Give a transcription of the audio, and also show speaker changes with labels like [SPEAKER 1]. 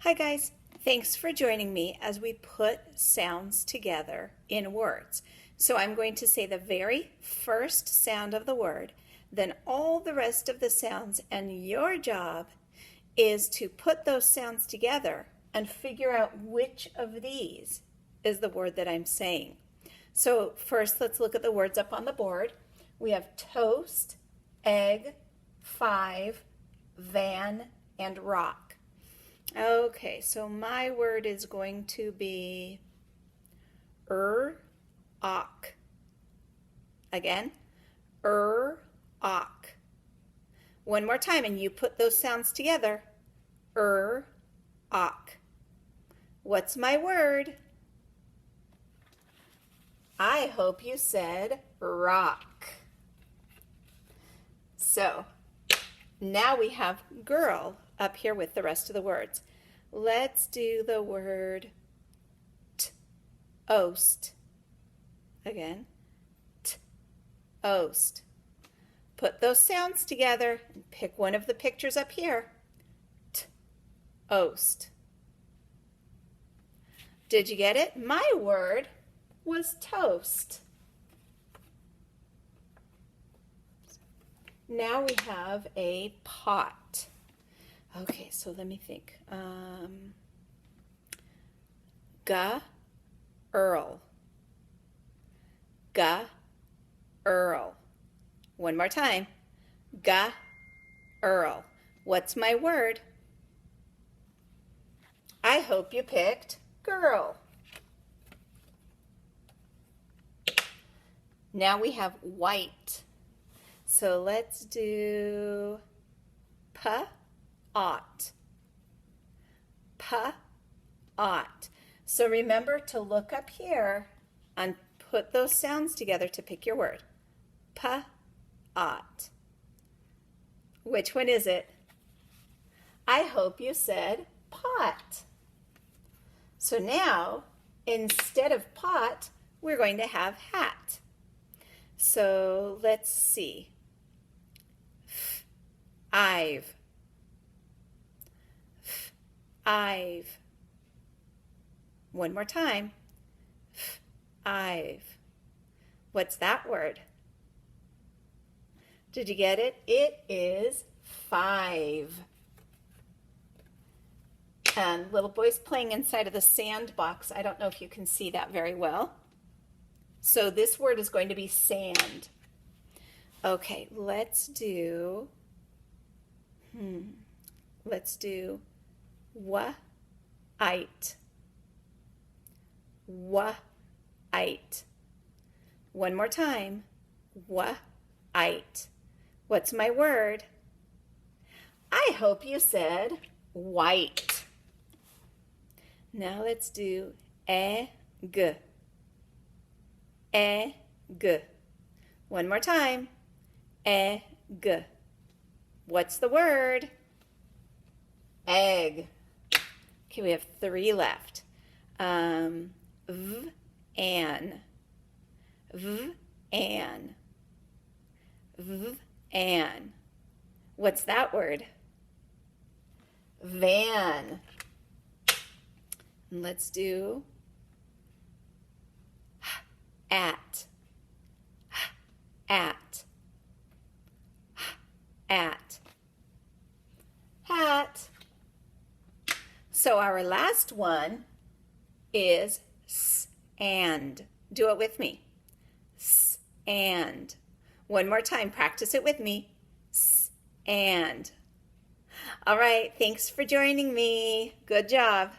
[SPEAKER 1] Hi guys, thanks for joining me as we put sounds together in words. So I'm going to say the very first sound of the word, then all the rest of the sounds, and your job is to put those sounds together and figure out which of these is the word that I'm saying. So first, let's look at the words up on the board. We have toast, egg, 5, van, and rock. Okay, so my word is going to be ok. Again, ok. One more time, and you put those sounds together. Ok. What's my word? I hope you said rock. So now we have girl up here with the rest of the words. Let's do the word oast. Again, oast. Put those sounds together and pick one of the pictures up here. Oast. Did you get it? My word was toast. Now we have a pot. Okay, so let me think. Earl. Earl. One more time. Earl. What's my word? I hope you picked girl. Now we have white. So let's do ought. Ought. So remember to look up here and put those sounds together to pick your word. Ought. Which one is it? I hope you said pot. So now, instead of pot, we're going to have hat. So let's see. I've. One more time. I've. What's that word? Did you get it? It is 5. And little boy's playing inside of the sandbox. I don't know if you can see that very well. So this word is going to be sand. Okay, let's do white. White. One more time. White. What's my word? I hope you said white. Now let's do egg. Egg. One more time. Egg. What's the word? Egg. Okay, we have 3 left. An. What's that word? Van. And let's do at. Hat. So our last one is and. Do it with me. And. One more time. Practice it with me. And. All right. Thanks for joining me. Good job.